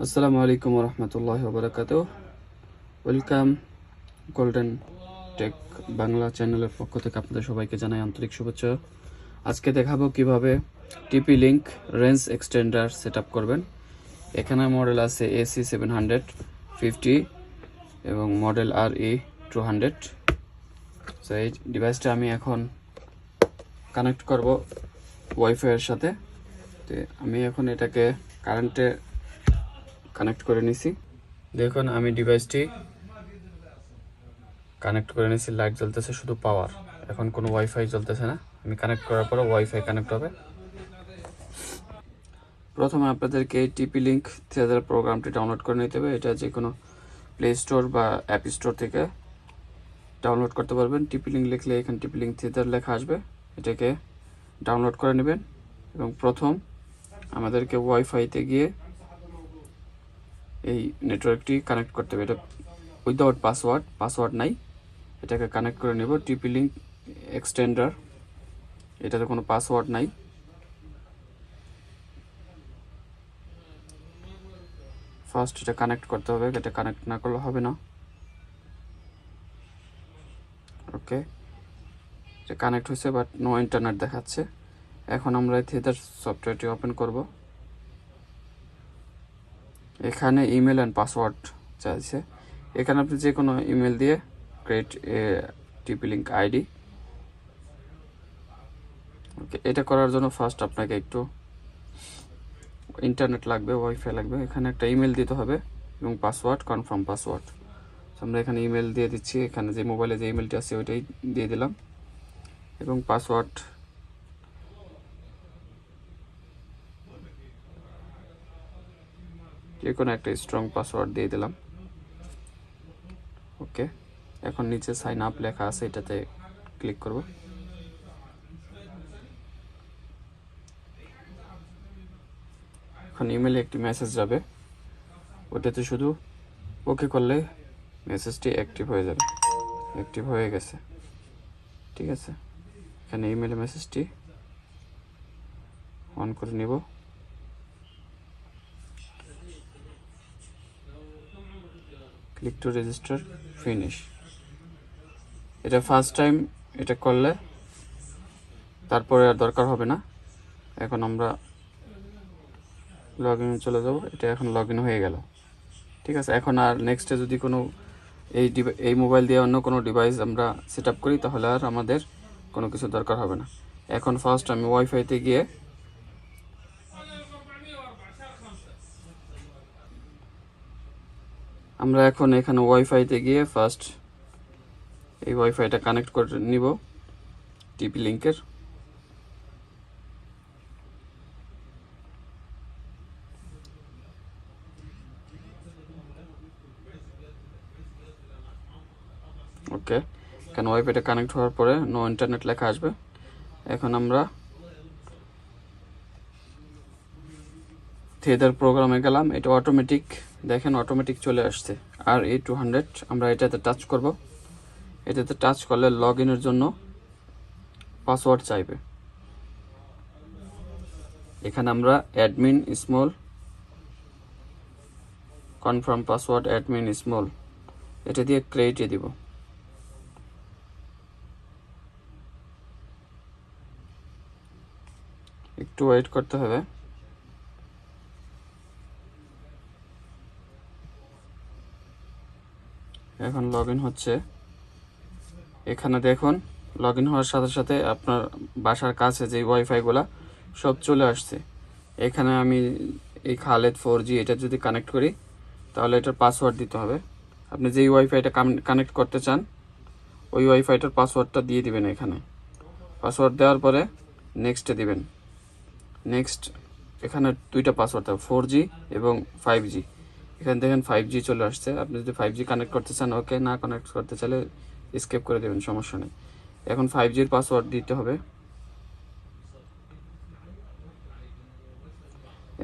আসসালামু আলাইকুম রহমতুল্লাহ বারাকাতুহ। Welcome golden take Bangla চ্যানেলের পক্ষ থেকে আপনাদের সবাইকে জানাই আন্তরিক শুভেচ্ছা। আজকে দেখাবো কিভাবে টিপি link range extender set up করবেন। এখানে মডেল আছে AC750 এবং মডেল RE200। তো এই ডিভাইসটা আমি এখন কানেক্ট করব ওয়াইফাইয়ের সাথে। তো আমি এখন এটাকে কারেন্টে কানেক্ট করে নিছি। দেখুন আমি ডিভাইসটি কানেক্ট করে নিয়েছি, লাইট জ্বলতেছে, শুধু পাওয়ার, এখন কোনো ওয়াইফাই জ্বলতেছে না। আমি কানেক্ট করার পরে ওয়াইফাই কানেক্ট হবে। প্রথমে আপনাদেরকে এই টিপি লিঙ্ক থিয়েটার প্রোগ্রামটি ডাউনলোড করে নিতে হবে। এটা যে কোনো প্লে স্টোর বা অ্যাপ স্টোর থেকে ডাউনলোড করতে পারবেন। টিপি লিঙ্ক লিখলে এখানে টিপি লিঙ্ক থিয়েটার লেখা আসবে, এটাকে ডাউনলোড করে নেবেন। এবং প্রথম আমাদেরকে ওয়াইফাইতে গিয়ে এই নেটওয়ার্কটি কানেক্ট করতে হবে। এটা উইদাউট পাসওয়ার্ড নাই, এটাকে কানেক্ট করে নেব। টিপি লিঙ্ক এক্সটেন্ডার, এটাতে কোনো পাসওয়ার্ড নাই। ফার্স্ট এটা কানেক্ট করতে হবে, এটা কানেক্ট না করলে হবে না। ওকে, এটা কানেক্ট হয়েছে বাট নো ইন্টারনেট দেখাচ্ছে। এখন আমরা থিয়েটার সফটওয়্যারটি ওপেন করব। এখানে ইমেল অ্যান্ড পাসওয়ার্ড চাইছে। এখানে আপনি যে কোনো ইমেল দিয়ে ক্রিয়েট টিপি লিঙ্ক আইডি। ওকে, এটা করার জন্য ফার্স্ট আপনাকে একটু ইন্টারনেট লাগবে, ওয়াইফাই লাগবে। এখানে একটা ইমেল দিতে হবে এবং পাসওয়ার্ড, কনফার্ম পাসওয়ার্ড। আমরা এখানে ইমেল দিয়ে দিচ্ছি, এখানে যে মোবাইলে যে ইমেলটি আছে ওইটাই দিয়ে দিলাম এবং পাসওয়ার্ড যে কোনো একটা স্ট্রং পাসওয়ার্ড দিয়ে দিলাম। ওকে, এখন নিচে সাইন আপ লেখা আছে, এটাতে ক্লিক করব। এখন ইমেলে একটি মেসেজ যাবে, ওটাতে শুধু ওকে করলে মেসেজটি অ্যাক্টিভ হয়ে যাবে। অ্যাক্টিভ হয়ে গেছে, ঠিক আছে। এখানে ইমেলে মেসেজটি অন করে নিব। Click to register, finish. এটা ফার্স্ট টাইম এটা করলে তারপরে আর দরকার হবে না। এখন আমরা লগ ইনে চলে যাব। এটা এখন লগ ইন হয়ে গেল, ঠিক আছে। এখন আর নেক্সটে যদি কোনো এই মোবাইল দিয়ে অন্য কোনো ডিভাইস আমরা সেট আপ করি তাহলে আর আমাদের কোনো কিছু দরকার হবে না। এখন ফার্স্ট আমি ওয়াইফাইতে গিয়ে আমরা এখন এখানে ওয়াইফাইতে গিয়ে ফার্স্ট এই ওয়াইফাইটা কানেক্ট করে নিব টিপি লিঙ্কের। ওকে, এখানে ওয়াইফাইটা কানেক্ট হওয়ার পরে নো ইন্টারনেট লেখা আসবে। এখন আমরা থিয়েটার প্রোগ্রামে গেলাম, এটা অটোমেটিক, দেখেন অটোমেটিক চলে আসছে RE200। আমরা এটাতে টাচ করব। এটাতে টাচ করলে লগ ইনের জন্য পাসওয়ার্ড চাইবে। এখানে আমরা admin small, confirm password admin small, এটা দিয়ে ক্রিয়েটে দিব। একটু ওয়েট করতে হবে। এখন লগ ইন হচ্ছে। এখানে দেখুন লগ ইন হওয়ার সাথে সাথে আপনার বাসার কাছে যে ওয়াইফাইগুলো সব চলে আসছে। এখানে আমি এই খালেদ 4G এটা যদি কানেক্ট করি তাহলে এটার পাসওয়ার্ড দিতে হবে। আপনি যেই ওয়াইফাইটা কানেক্ট করতে চান ওই ওয়াইফাইটার পাসওয়ার্ডটা দিয়ে দিবেন। এখানে পাসওয়ার্ড দেওয়ার পরে নেক্সটে দিবেন। নেক্সট, এখানে দুইটা পাসওয়ার্ড দেবো, 4G এবং 5G। এখানে দেখেন 5G চলে আসছে। আপনি যদি 5G কানেক্ট করতে চান ওকে, না কানেক্ট করতে চাইলে স্কিপ করে দেবেন, সমস্যা নেই। এখন 5Gর পাসওয়ার্ড দিতে হবে।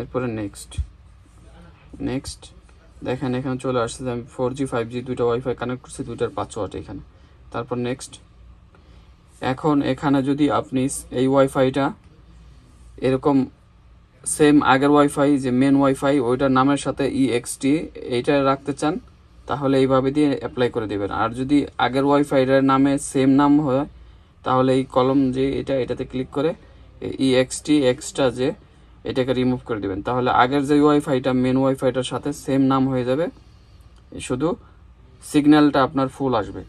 এরপরে নেক্সট দেখেন এখানে চলে আসছে যে আমি 4G 5G দুইটা ওয়াইফাই কানেক্ট করছি, দুইটার পাসওয়ার্ড এখানে। তারপর নেক্সট। এখন এখানে যদি আপনি এই ওয়াইফাইটা এরকম সেম আগের ওয়াইফাই যে মেন ওয়াইফাই ওইটার নামের সাথে EXT এইটা রাখতে চান তাহলে এইভাবে দিয়ে অ্যাপ্লাই করে দিবেন। আর যদি আগের ওয়াইফাইটার নামে সেম নাম হয় তাহলে এই কলম যে এটাতে ক্লিক করে EXT এক্সট্রা যে এটাকে রিমুভ করে দিবেন। তাহলে আগের যে ওয়াইফাইটা মেন ওয়াইফাইটার সাথে সেম নাম হয়ে যাবে, শুধু সিগন্যালটা আপনার ফুল আসবে,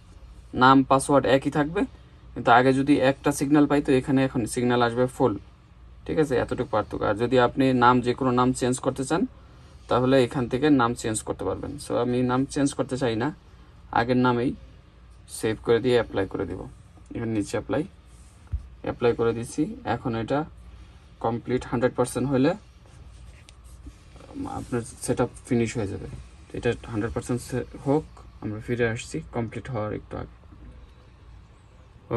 নাম পাসওয়ার্ড একই থাকবে, কিন্তু আগে যদি একটা সিগন্যাল পাইতো এখানে এখন সিগন্যাল আসবে ফুল। ঠিক আছে, এতটুকু পার্থক্য। আর যদি আপনি নাম যে কোনো নাম চেঞ্জ করতে চান তাহলে এখান থেকে নাম চেঞ্জ করতে পারবেন। সো আমি নাম চেঞ্জ করতে চাই না, আগের নামেই সেভ করে দিয়ে অ্যাপ্লাই করে দেব। এখানে নিচে অ্যাপ্লাই করে দিচ্ছি। এখন এটা কমপ্লিট 100% হলে আপনার সেট আপ ফিনিশ হয়ে যাবে। এটা 100% হোক, আমরা ফিরে আসছি কমপ্লিট হওয়ার একটু আগে।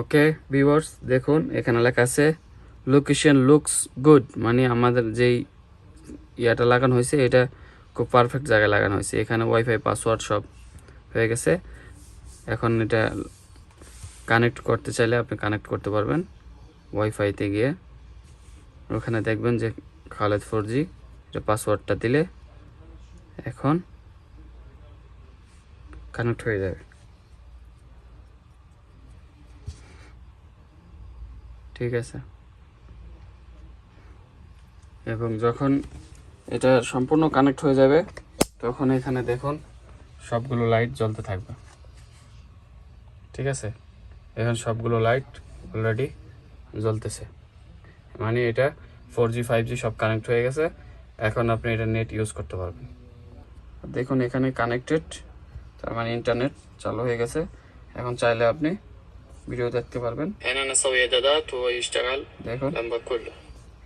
ওকে ভিউয়ার্স, দেখুন এখানে লেখা আছে লোকেশন লুকস গুড, মানে আমাদের যেই ইয়াটা লাগানো হয়েছে এটা খুব পারফেক্ট জায়গায় লাগানো হয়েছে। এখানে ওয়াইফাই পাসওয়ার্ড সব হয়ে গেছে। এখন এটা কানেক্ট করতে চাইলে আপনি কানেক্ট করতে পারবেন ওয়াইফাইতে গিয়ে। ওখানে দেখবেন যে খালেদ 4G, এটা পাসওয়ার্ডটা দিলে এখন কানেক্ট হয়ে যাবে। ঠিক আছে, এবং যখন এটা সম্পূর্ণ কানেক্ট হয়ে যাবে তখন এখানে দেখুন সবগুলো লাইট জ্বলতে থাকবে। ঠিক আছে, এখন সবগুলো লাইট অলরেডি জ্বলতেছে, মানে এটা 4G 5G সব কানেক্ট হয়ে গেছে। এখন আপনি এটা নেট ইউজ করতে পারবেন। দেখুন এখানে কানেক্টেড, তার মানে ইন্টারনেট চালু হয়ে গেছে। এখন চাইলে আপনি ভিডিও দেখতে পারবেন। দেখুন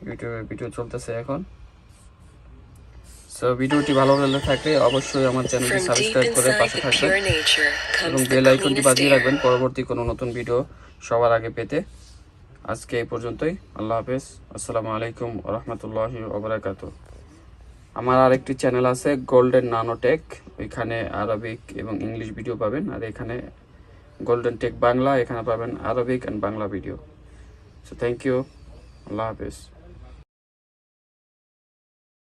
ইউটিউবে ভিডিও চলতেছে এখন। সো ভিডিওটি ভালো লাগলে থাকলে অবশ্যই আমার চ্যানেলটি সাবস্ক্রাইব করে পাশে থাকবেন এবং বেল আইকনটি বাজিয়ে রাখবেন পরবর্তী কোনো নতুন ভিডিও সবার আগে পেতে। আজকে এই পর্যন্তই, আল্লাহ হাফেজ, আসসালামু আলাইকুম ওয়া রাহমাতুল্লাহি ওয়া বারাকাতুহু। আমার আরেকটি চ্যানেল আছে গোল্ডেন নানোটেক, ওইখানে আরবিক এবং ইংলিশ ভিডিও পাবেন। আর এখানে গোল্ডেন টেক বাংলা, এখানে পাবেন Arabic and Bangla video. So thank you, আল্লাহ হাফেজ।